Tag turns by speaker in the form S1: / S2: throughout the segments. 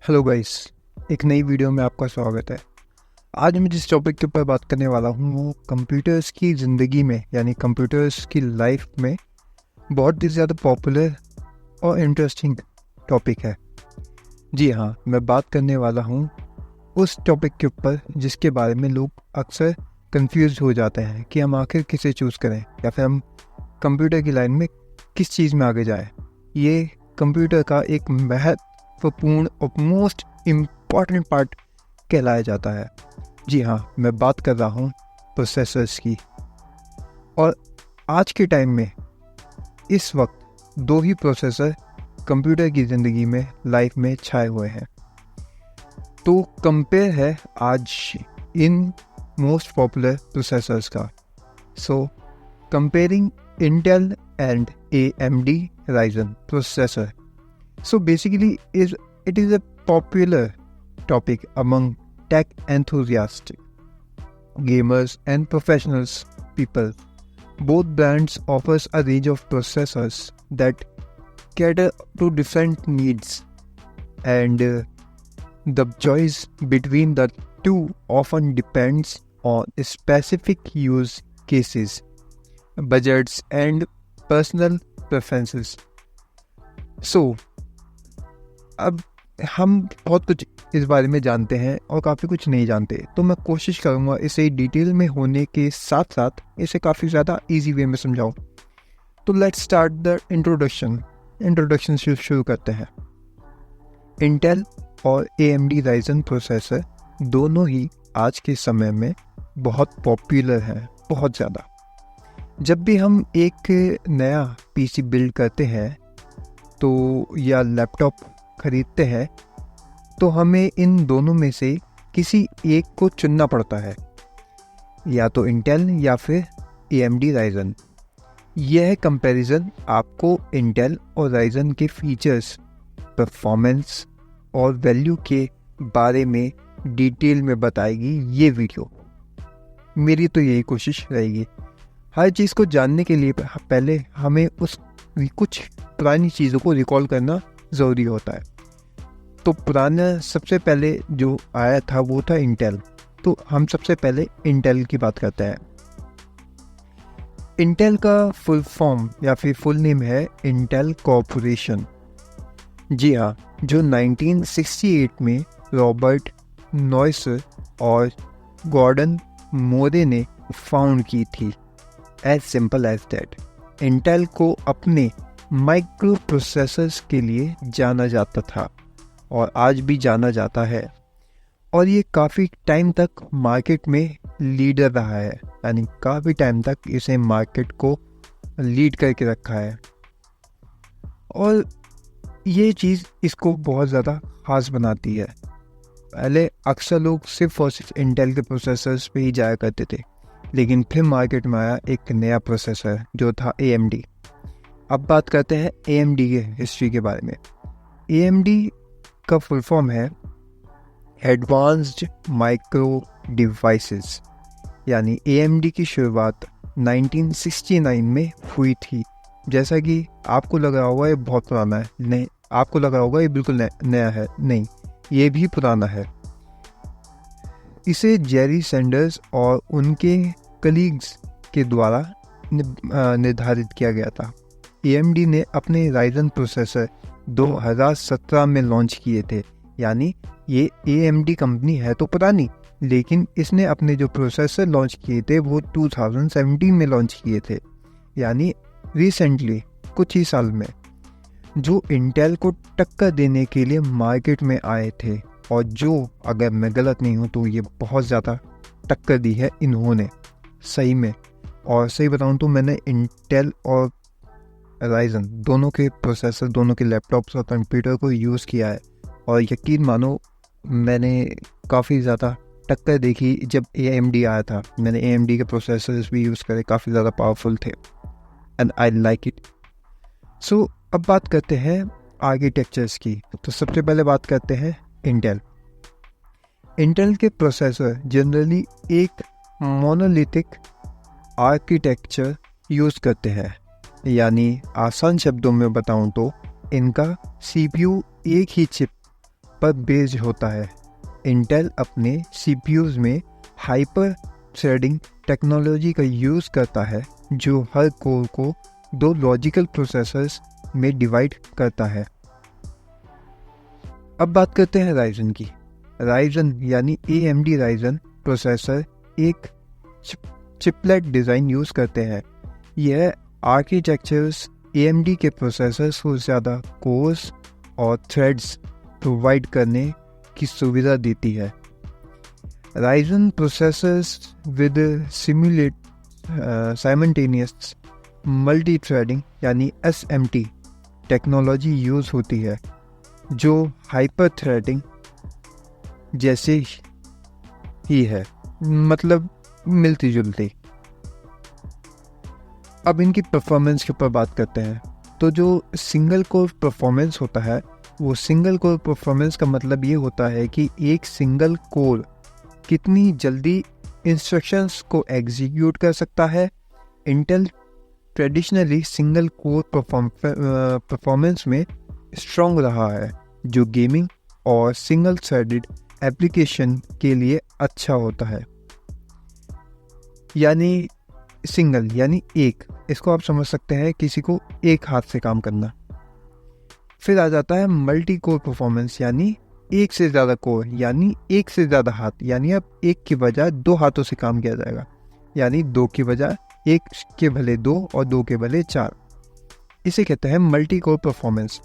S1: Hello guys, एक नई video में आपका स्वागत है। आज मैं जिस टॉपिक के ऊपर बात करने वाला हूँ वो कंप्यूटर्स की ज़िंदगी में यानी कंप्यूटर्स की लाइफ में बहुत ही ज़्यादा पॉपुलर और इंटरेस्टिंग टॉपिक है। जी हाँ, मैं बात करने वाला हूँ उस टॉपिक के ऊपर जिसके बारे में लोग अक्सर कंफ्यूज हो जाते हैं कि हम आखिर किसे चूज़ करें या फिर हम कंप्यूटर की लाइन में किस चीज़ में आगे जाएं। ये कंप्यूटर का एक महत्वपूर्ण और मोस्ट इम्पॉर्टेंट पार्ट कहलाया जाता है। जी हाँ, मैं बात कर रहा हूँ प्रोसेसर्स की। और आज के टाइम में इस वक्त दो ही प्रोसेसर कंप्यूटर की ज़िंदगी में लाइफ में छाए हुए हैं। तो कंपेयर है आज इन मोस्ट पॉपुलर प्रोसेसर्स का। सो comparing Intel and AMD Ryzen processor. So basically it is a popular topic among tech enthusiasts, gamers and professionals people. Both brands offers a range of processors that cater to different needs, and the choice between the two often depends on specific use cases, budgets and personal preferences. So अब हम बहुत कुछ इस बारे में जानते हैं और काफ़ी कुछ नहीं जानते, तो मैं कोशिश करूँगा इसे डिटेल में होने के साथ साथ इसे काफ़ी ज़्यादा इजी वे में समझाऊँ। तो लेट्स स्टार्ट द इंट्रोडक्शन से शुरू करते हैं। इंटेल और AMD Ryzen प्रोसेसर दोनों ही आज के समय में बहुत पॉपुलर हैं, बहुत ज़्यादा। जब भी हम एक नया PC बिल्ड करते हैं तो या लैपटॉप खरीदते हैं तो हमें इन दोनों में से किसी एक को चुनना पड़ता है, या तो इंटेल या फिर AMD Ryzen। यह कंपैरिजन आपको इंटेल और Ryzen के फीचर्स, परफॉर्मेंस और वैल्यू के बारे में डिटेल में बताएगी ये वीडियो। मेरी तो यही कोशिश रहेगी। हर चीज़ को जानने के लिए पहले हमें कुछ पुरानी चीज़ों को रिकॉल करना ज़रूरी होता है। तो पुराना सबसे पहले जो आया था वो था इंटेल। तो हम सबसे पहले इंटेल की बात करते हैं। इंटेल का फुल फॉर्म या फिर फुल नेम है इंटेल कॉर्पोरेशन। जी हाँ, जो 1968 में रॉबर्ट नॉयसर और गॉर्डन मोरे ने फाउंड की थी। As simple as that. Intel को अपने माइक्रो प्रोसेसर्स के लिए जाना जाता था और आज भी जाना जाता है, और ये काफ़ी टाइम तक मार्केट में लीडर रहा है, यानी काफ़ी टाइम तक इसे मार्केट को लीड करके रखा है। और ये चीज़ इसको बहुत ज़्यादा ख़ास बनाती है। पहले अक्सर लोग सिर्फ और सिर्फ इंटेल के प्रोसेसर्स पे ही जाया करते थे, लेकिन फिर मार्केट में आया एक नया प्रोसेसर जो था AMD। अब बात करते हैं AMD के हिस्ट्री के बारे में। AMD का फुल फॉर्म है एडवांस्ड माइक्रो डिवाइसेस, यानी AMD की शुरुआत 1969 में हुई थी। जैसा कि आपको लग रहा होगा ये बहुत पुराना है, नहीं, आपको लग रहा होगा ये बिल्कुल नया है, नहीं, ये भी पुराना है। इसे जेरी सैंडर्स और उनके कलीग्स के द्वारा निर्धारित किया गया था। AMD ने अपने Ryzen प्रोसेसर 2017 में लॉन्च किए थे, यानी ये AMD कंपनी है तो पुरानी, लेकिन इसने अपने जो प्रोसेसर लॉन्च किए थे वो 2017 में लॉन्च किए थे, यानी रिसेंटली कुछ ही साल में, जो इंटेल को टक्कर देने के लिए मार्केट में आए थे। और जो, अगर मैं गलत नहीं हूँ तो ये बहुत ज़्यादा टक्कर दी है इन्होंने, सही में। और सही बताऊँ तो मैंने इंटेल और Ryzen दोनों के प्रोसेसर, दोनों के लैपटॉप्स और कंप्यूटर को यूज़ किया है, और यकीन मानो मैंने काफ़ी ज़्यादा टक्कर देखी जब AMD आया था। मैंने AMD के प्रोसेसर्स भी यूज़ करे, काफ़ी ज़्यादा पावरफुल थे, एंड आई लाइक इट। सो अब बात करते हैं आर्किटेक्चर्स की। तो सबसे पहले बात करते हैं इंटेल के प्रोसेसर जनरली एक मोनोलिथिक आर्किटेक्चर यूज़ करते हैं, यानी आसान शब्दों में बताऊं तो इनका CPU एक ही चिप पर बेस्ड होता है। इंटेल अपने CPUs में हाइपर थ्रेडिंग टेक्नोलॉजी का यूज़ करता है जो हर कोर को 2 लॉजिकल प्रोसेसर्स में डिवाइड करता है। अब बात करते हैं राइजन की। राइजन यानी AMD राइजन प्रोसेसर एक चिपलेट डिज़ाइन यूज़ करते हैं। यह आर्किटेक्चर्स AMD के प्रोसेसर्स को ज़्यादा कोर्स और थ्रेड्स प्रोवाइड करने की सुविधा देती है। Ryzen processors with simultaneous multi threading यानी SMT टेक्नोलॉजी यूज़ होती है जो हाइपर थ्रेडिंग जैसे ही है, मतलब मिलती जुलती। अब इनकी परफॉर्मेंस के ऊपर बात करते हैं। तो जो सिंगल कोर परफॉर्मेंस होता है, वो सिंगल कोर परफॉर्मेंस का मतलब ये होता है कि एक सिंगल कोर कितनी जल्दी इंस्ट्रक्शंस को एग्जीक्यूट कर सकता है। Intel traditionally single core performance में स्ट्रॉन्ग रहा है, जो गेमिंग और सिंगल थ्रेडेड एप्लीकेशन के लिए अच्छा होता है। यानी सिंगल यानी एक, इसको आप समझ सकते हैं किसी को एक हाथ से काम करना। फिर आ जाता है मल्टी कोर परफॉर्मेंस यानी एक से ज़्यादा कोर यानी एक से ज़्यादा हाथ, यानी अब एक की बजाय 2 हाथों से काम किया जाएगा, यानी 2 की बजाय 1 के भले 2 और 2 के भले 4। इसे कहते हैं मल्टी कोर परफॉर्मेंस।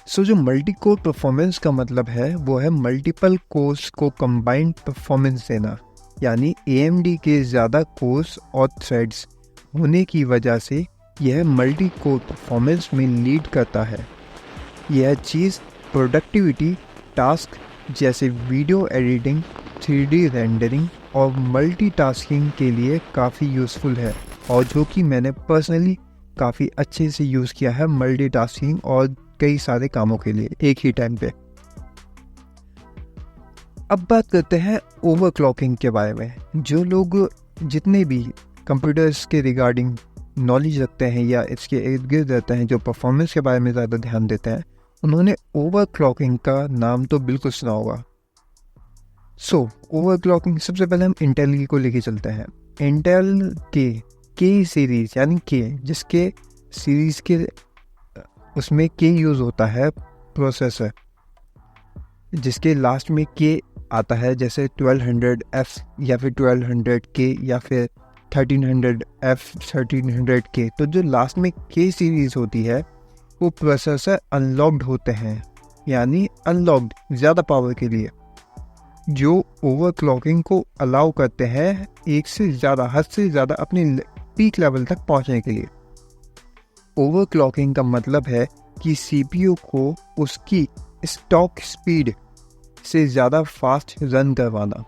S1: सो जो मल्टी कोर परफॉर्मेंस का मतलब है वो है मल्टीपल कोर्स को कंबाइंड परफॉर्मेंस देना, यानी AMD के ज़्यादा कोर्स और थ्रेड्स होने की वजह से यह मल्टी कोर परफॉर्मेंस में लीड करता है। यह चीज़ प्रोडक्टिविटी टास्क जैसे वीडियो एडिटिंग, 3D रेंडरिंग और मल्टीटास्किंग के लिए काफ़ी यूज़फुल है, और जो कि मैंने पर्सनली काफ़ी अच्छे से यूज़ किया है मल्टीटास्किंग और कई सारे कामों के लिए एक ही टाइम पे। अब बात करते हैं ओवरक्लॉकिंग के बारे में। जो लोग जितने भी कंप्यूटर्स के रिगार्डिंग नॉलेज रखते हैं या इसके इर्द गिर्द रहते हैं, जो परफॉर्मेंस के बारे में ज़्यादा ध्यान देते हैं, उन्होंने ओवरक्लॉकिंग का नाम तो बिल्कुल सुना होगा। सो ओवरक्लॉकिंग, सबसे पहले हम इंटेल को लेके चलते हैं। इंटेल के सीरीज़ यानी के, जिसके सीरीज़ के उसमें के यूज़ होता है प्रोसेसर, जिसके लास्ट में के आता है, जैसे 1200F या फिर 1200K या फिर 1300F 1300K। तो जो लास्ट में के सीरीज़ होती है वो प्रोसेसर अनलॉक्ड होते हैं, यानी अनलॉक्ड ज़्यादा पावर के लिए, जो ओवरक्लॉकिंग को अलाउ करते हैं एक से ज़्यादा, हद से ज़्यादा अपने पीक लेवल तक पहुंचने के लिए। ओवरक्लॉकिंग का मतलब है कि CPU को उसकी स्टॉक स्पीड से ज़्यादा फास्ट रन करवाना,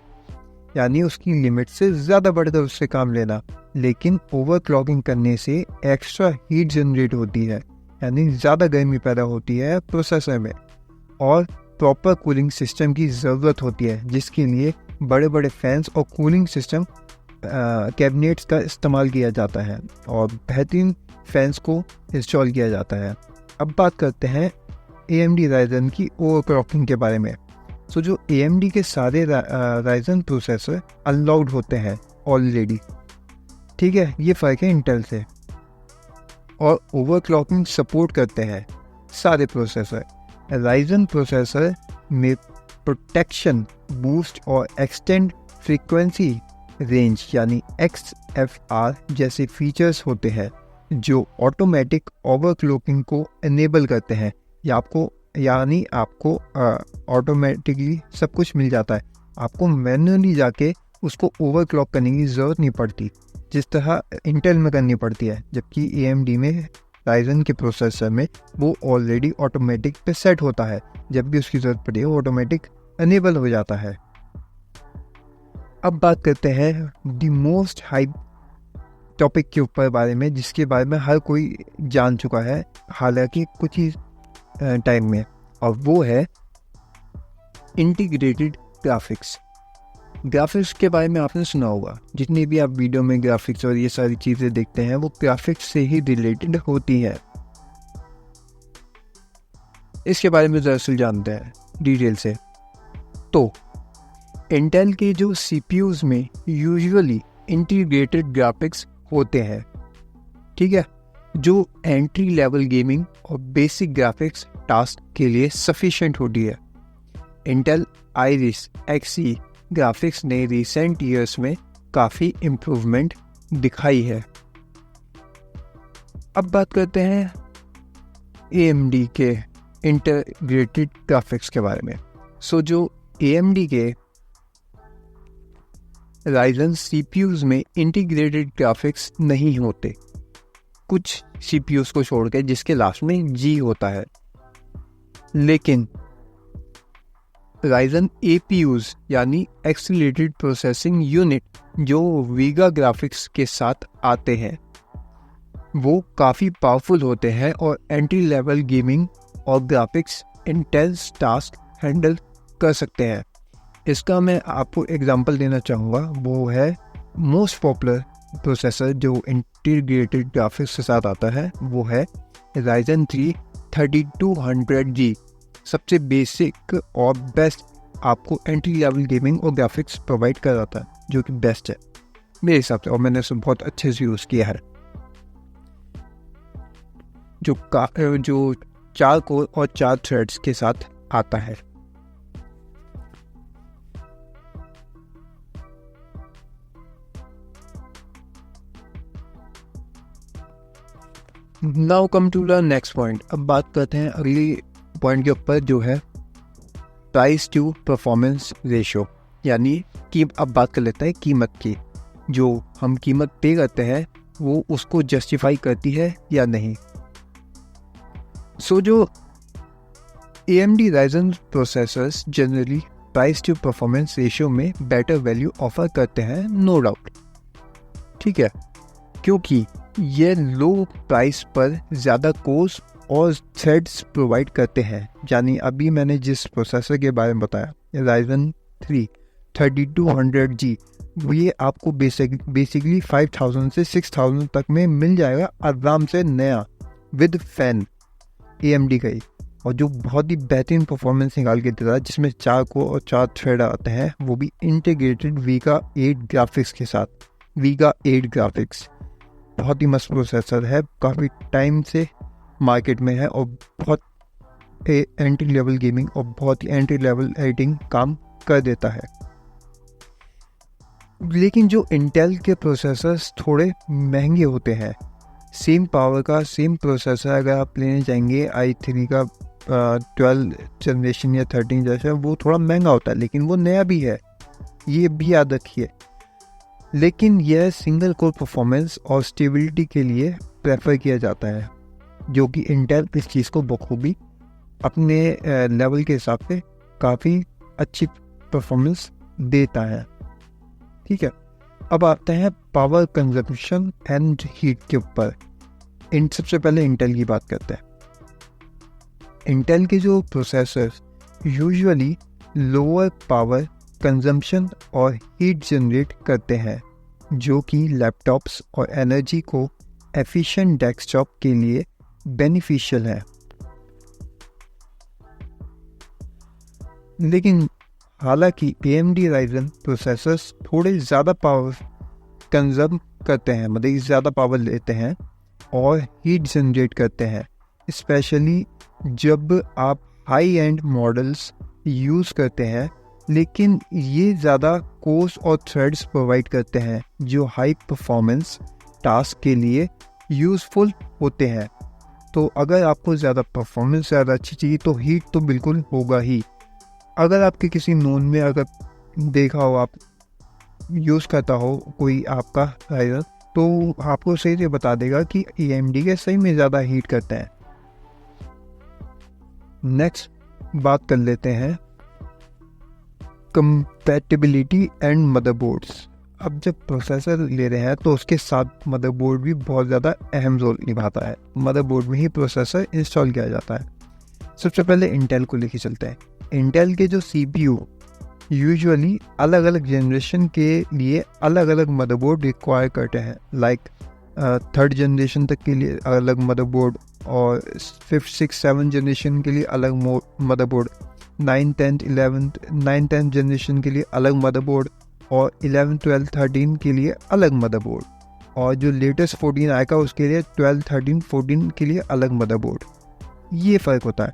S1: यानी उसकी लिमिट से ज़्यादा बढ़कर उससे काम लेना। लेकिन ओवरक्लॉकिंग करने से एक्स्ट्रा हीट जनरेट होती है, यानी ज़्यादा गर्मी पैदा होती है प्रोसेसर में, और प्रॉपर कूलिंग सिस्टम की ज़रूरत होती है, जिसके लिए बड़े बड़े फैंस और कूलिंग सिस्टम कैबिनेट्स का इस्तेमाल किया जाता है और बेहतरीन फैंस को इंस्टॉल किया जाता है। अब बात करते हैं AMD राइजन की ओवरक्लॉकिंग के बारे में। सो जो AMD के सारे राइजन प्रोसेसर अनलॉक्ड होते हैं ऑलरेडी, ठीक है, ये फ़र्क है इंटेल से, और ओवरक्लॉकिंग सपोर्ट करते हैं सारे प्रोसेसर। राइजन प्रोसेसर में प्रोटेक्शन, बूस्ट और एक्सटेंड फ्रीक्वेंसी रेंज यानी XFR जैसे फीचर्स होते हैं, जो ऑटोमेटिक ओवरक्लॉकिंग को इनेबल करते हैं, यानी आपको ऑटोमेटिकली सब कुछ मिल जाता है, आपको मैन्युअली जाके उसको ओवरक्लॉक करने की ज़रूरत नहीं पड़ती, जिस तरह इंटेल में करनी पड़ती है, जबकि AMD में राइजन के प्रोसेसर में वो ऑलरेडी ऑटोमेटिक पे सेट होता है, जब भी उसकी ज़रूरत पड़े वो ऑटोमेटिक इनेबल हो जाता है। अब बात करते हैं द मोस्ट हाइप टॉपिक के ऊपर बारे में, जिसके बारे में हर कोई जान चुका है हालांकि कुछ ही टाइम में, और वो है इंटीग्रेटेड ग्राफिक्स। ग्राफिक्स के बारे में आपने सुना होगा, जितनी भी आप वीडियो में ग्राफिक्स और ये सारी चीज़ें देखते हैं वो ग्राफिक्स से ही रिलेटेड होती है। इसके बारे में दरअसल जानते हैं। डिटेल से। तो इंटेल के जो CPUs में यूजुअली इंटीग्रेटेड ग्राफिक्स होते हैं, ठीक है, जो एंट्री लेवल गेमिंग और बेसिक ग्राफिक्स टास्क के लिए सफिशिएंट होती है। इंटेल आइरिस Xe ग्राफिक्स ने रिसेंट ईयर्स में काफ़ी इम्प्रूवमेंट दिखाई है। अब बात करते हैं AMD के इंटीग्रेटेड ग्राफिक्स के बारे में। जो AMD के Ryzen CPUs में इंटीग्रेटेड ग्राफिक्स नहीं होते, कुछ CPUs को छोड़ के, जिसके लास्ट में G होता है। लेकिन Ryzen APUs यानी एक्सीलरेटेड प्रोसेसिंग यूनिट जो वीगा ग्राफिक्स के साथ आते हैं, वो काफ़ी पावरफुल होते हैं और एंट्री लेवल गेमिंग और ग्राफिक्स इंटेंस टास्क हैंडल कर सकते हैं। इसका मैं आपको एग्जांपल देना चाहूँगा, वो है मोस्ट पॉपुलर प्रोसेसर जो इंटीग्रेटेड ग्राफिक्स के साथ आता है, वो है Ryzen 3 3200G। सबसे बेसिक और बेस्ट आपको एंट्री लेवल गेमिंग और ग्राफिक्स प्रोवाइड कराता है, जो कि बेस्ट है मेरे हिसाब से, और मैंने इसे बहुत अच्छे से यूज़ किया है। जो 4 कोर और 4 थ्रेड्स के साथ आता है। Now come to the next point. अब बात करते हैं अगली पॉइंट के ऊपर, जो है प्राइस टू परफॉर्मेंस रेशियो, यानी कि अब बात कर लेते हैं कीमत की। जो हम कीमत पे करते हैं वो उसको जस्टिफाई करती है या नहीं। जो AMD Ryzen processors generally price to performance ratio में बेटर वैल्यू ऑफर करते हैं, नो डाउट, ठीक है, क्योंकि ये लो प्राइस पर ज़्यादा कोर्स और थ्रेड्स प्रोवाइड करते हैं। यानी अभी मैंने जिस प्रोसेसर के बारे में बताया, Ryzen 3 3200G, ये आपको बेसिकली 5000 से 6000 तक में मिल जाएगा आराम से, नया विद फैन AMD का ही, और जो बहुत ही बेहतरीन परफॉर्मेंस निकाल के देता है, जिसमें 4 कोर और 4 थ्रेड आते हैं, वो भी इंटीग्रेटेड वीगा 8 ग्राफिक्स के साथ। वीगा 8 ग्राफिक्स बहुत ही मस्त प्रोसेसर है, काफ़ी टाइम से मार्केट में है और बहुत एंट्री लेवल गेमिंग और बहुत ही एंट्री लेवल एडिटिंग काम कर देता है। लेकिन जो इंटेल के प्रोसेसर्स थोड़े महंगे होते हैं, सेम पावर का सेम प्रोसेसर अगर आप लेने जाएंगे i3 का 12 जनरेशन या 13 जैसा, वो थोड़ा महंगा होता है, लेकिन वो नया भी है, ये भी याद रखिए। लेकिन यह सिंगल कोर परफॉर्मेंस और स्टेबिलिटी के लिए प्रेफर किया जाता है, जो कि इंटेल इस चीज़ को बखूबी अपने लेवल के हिसाब से काफ़ी अच्छी परफॉर्मेंस देता है, ठीक है। अब आते हैं पावर कंजप्शन एंड हीट के ऊपर। सबसे पहले इंटेल की बात करते हैं। इंटेल के जो processors usually lower power consumption और हीट जनरेट करते हैं, जो कि लैपटॉप्स और एनर्जी को एफिशिएंट डेस्कटॉप के लिए बेनिफिशियल है। लेकिन हालांकि AMD Ryzen प्रोसेसर्स थोड़े ज़्यादा पावर कंजम करते हैं, मतलब ज़्यादा पावर लेते हैं और हीट जनरेट करते हैं, स्पेशली जब आप हाई एंड मॉडल्स यूज़ करते हैं। लेकिन ये ज़्यादा कोर्स और थ्रेड्स प्रोवाइड करते हैं जो हाई परफॉर्मेंस टास्क के लिए यूज़फुल होते हैं। तो अगर आपको ज़्यादा परफॉर्मेंस ज़्यादा अच्छी चाहिए तो हीट तो बिल्कुल होगा ही। अगर आपके किसी नोन में अगर देखा हो, आप यूज़ करता हो कोई आपका राइजर, तो आपको सही से बता देगा कि AMD के सही में ज़्यादा हीट करते हैं। नेक्स्ट बात कर लेते हैं कंपैटिबिलिटी एंड मदरबोर्ड्स। अब जब प्रोसेसर ले रहे हैं तो उसके साथ मदरबोर्ड भी बहुत ज़्यादा अहम रोल निभाता है। मदरबोर्ड में ही प्रोसेसर इंस्टॉल किया जाता है। सबसे पहले इंटेल को लेके चलते हैं। इंटेल के जो CPU यूजुअली अलग अलग जनरेशन के लिए अलग अलग मदरबोर्ड रिक्वायर करते हैं, लाइक 3rd जनरेशन तक के लिए अलग मदरबोर्ड और 5th 6th 7th जनरेशन के लिए अलग मदरबोर्ड। 9 10 जनरेशन के लिए अलग मदरबोर्ड और 11 12 13 के लिए अलग मदरबोर्ड, और जो लेटेस्ट 14 आएगा उसके लिए 12 13 14 के लिए अलग मदरबोर्ड। ये फ़र्क होता है।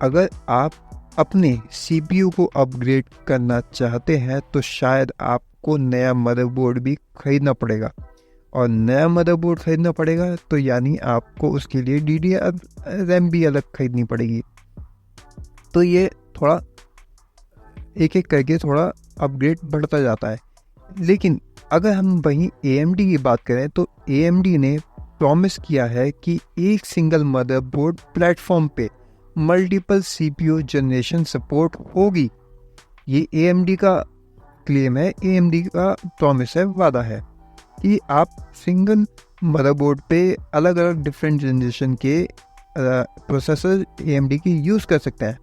S1: अगर आप अपने CPU को अपग्रेड करना चाहते हैं तो शायद आपको नया मदरबोर्ड भी खरीदना पड़ेगा, और नया मदरबोर्ड खरीदना पड़ेगा तो यानी आपको उसके लिए DDR RAM भी अलग खरीदनी पड़ेगी। तो ये थोड़ा एक एक करके थोड़ा अपग्रेड बढ़ता जाता है। लेकिन अगर हम वहीं AMD की बात करें तो AMD ने प्रॉमिस किया है कि एक सिंगल मदरबोर्ड प्लेटफॉर्म पे मल्टीपल CPU जनरेशन सपोर्ट होगी। ये AMD का क्लेम है, AMD का प्रॉमिस है, वादा है कि आप सिंगल मदरबोर्ड पे अलग अलग डिफरेंट जनरेशन के प्रोसेसर AMD की यूज़ कर सकते हैं।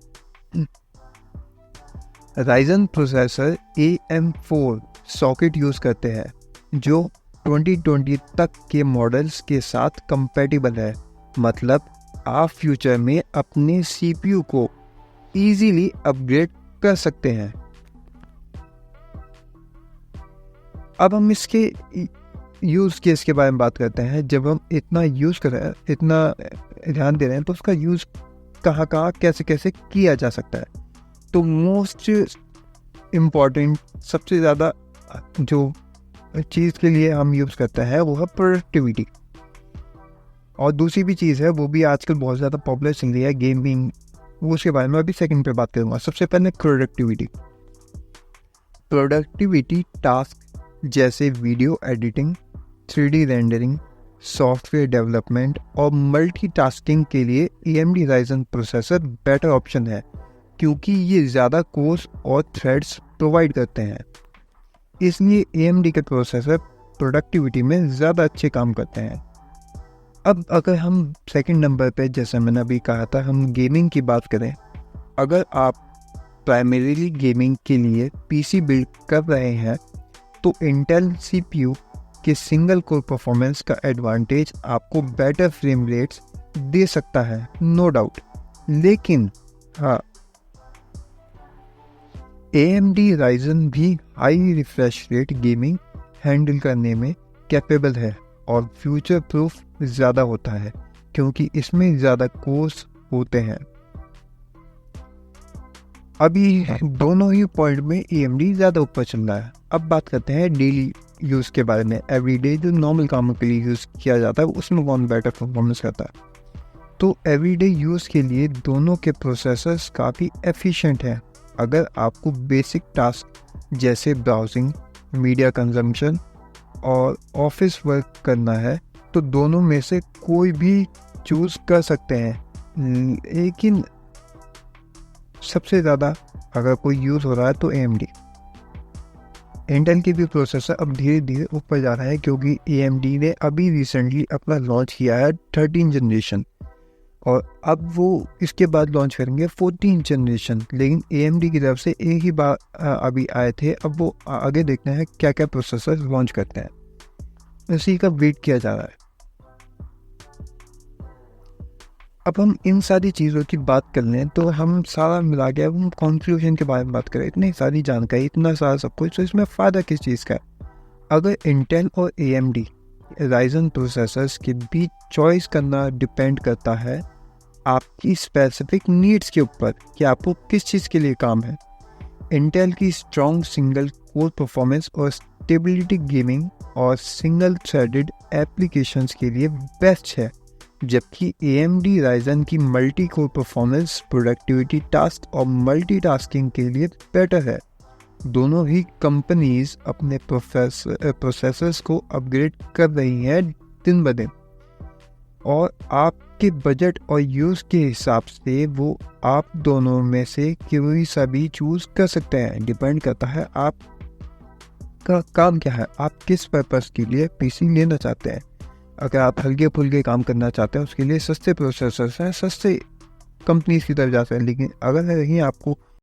S1: Ryzen processor AM4 socket use करते हैं जो 2020 तक के मॉडल्स के साथ कंपैटिबल है। मतलब आप फ्यूचर में अपने CPU को इजीली अपग्रेड कर सकते हैं। अब हम इसके यूज़ केस के बारे में बात करते हैं। जब हम इतना यूज़ कर रहे हैं, इतना ध्यान दे रहे हैं, तो उसका यूज़ कहाँ कहाँ कैसे कैसे किया जा सकता है। तो मोस्ट इम्पॉर्टेंट, सबसे ज़्यादा जो चीज़ के लिए हम यूज़ करते हैं वो है प्रोडक्टिविटी। और दूसरी भी चीज़ है, वो भी आजकल बहुत ज़्यादा पॉपुलर चल रही है, गेमिंग। वो उसके बारे में अभी सेकंड पे बात करूँगा। सबसे पहले प्रोडक्टिविटी टास्क जैसे video editing, 3D rendering, software development और मल्टीटास्किंग के लिए AMD Ryzen processor better option है, क्योंकि ये ज़्यादा कोर्स और थ्रेड्स प्रोवाइड करते हैं। इसलिए AMD के प्रोसेसर प्रोडक्टिविटी में ज़्यादा अच्छे काम करते हैं। अब अगर हम सेकंड नंबर पे, जैसे मैंने अभी कहा था, हम गेमिंग की बात करें। अगर आप प्राइमरीली गेमिंग के लिए PC बिल्ड कर रहे हैं तो इंटेल CPU के सिंगल कोर परफॉर्मेंस का एडवांटेज आपको बेटर फ्रेम रेट्स दे सकता है, नो डाउट। लेकिन हाँ, AMD Ryzen भी high refresh rate gaming handle करने में कैपेबल है और फ्यूचर प्रूफ ज़्यादा होता है, क्योंकि इसमें ज़्यादा कोर्स होते हैं। अभी दोनों ही पॉइंट में AMD ज़्यादा ऊपर चल रहा है। अब बात करते हैं डेली यूज़ के बारे में। एवरीडे जो नॉर्मल कामों के लिए यूज़ किया जाता है उसमें कौन बेटर परफॉर्मेंस करता है। तो एवरीडे यूज़ के लिए दोनों के प्रोसेसर्स काफ़ी एफिशिएंट हैं। अगर आपको बेसिक टास्क जैसे ब्राउजिंग, मीडिया कंजम्पशन और ऑफिस वर्क करना है तो दोनों में से कोई भी चूज़ कर सकते हैं। लेकिन सबसे ज़्यादा अगर कोई यूज़ हो रहा है तो AMD। इंटेल के भी प्रोसेसर अब धीरे धीरे ऊपर जा रहा है, क्योंकि AMD ने अभी रिसेंटली अपना लॉन्च किया है 13 जनरेशन, और अब वो इसके बाद लॉन्च करेंगे 14 जनरेशन। लेकिन AMD की तरफ से एक ही बार अभी आए थे। अब वो आगे देखते हैं क्या क्या प्रोसेसर लॉन्च करते हैं, इसी का वेट किया जा रहा है। अब हम इन सारी चीज़ों की बात कर लें तो हम सारा मिला के अब हम कंक्लूजन के बारे में बात करें। इतनी सारी जानकारी, इतना सारा सब कुछ, तो इसमें फ़ायदा किस चीज़ का है? अगर इंटेल और AMD Ryzen प्रोसेसर्स के बीच चॉइस करना डिपेंड करता है आपकी स्पेसिफिक नीड्स के ऊपर कि आपको किस चीज़ के लिए काम है। इंटेल की स्ट्रॉन्ग सिंगल कोर परफॉर्मेंस और स्टेबिलिटी गेमिंग और सिंगल थ्रेडेड एप्लीकेशंस के लिए बेस्ट है, जबकि AMD Ryzen की multi core performance productivity task और मल्टीटास्किंग के लिए बेटर है। दोनों ही कंपनीज अपने प्रोसेसर्स को अपग्रेड कर रही हैं दिन ब दिन, और आपके बजट और यूज़ के हिसाब से वो आप दोनों में से कोई सा भी चूज़ कर सकते हैं। डिपेंड करता है आपका काम क्या है, आप किस पर्पस के लिए PC लेना चाहते हैं। अगर आप हल्के फुल्के काम करना चाहते हैं उसके लिए सस्ते प्रोसेसर्स हैं, सस्ते कंपनीज की तरफ जा सकते हैं। लेकिन अगर कहीं आपको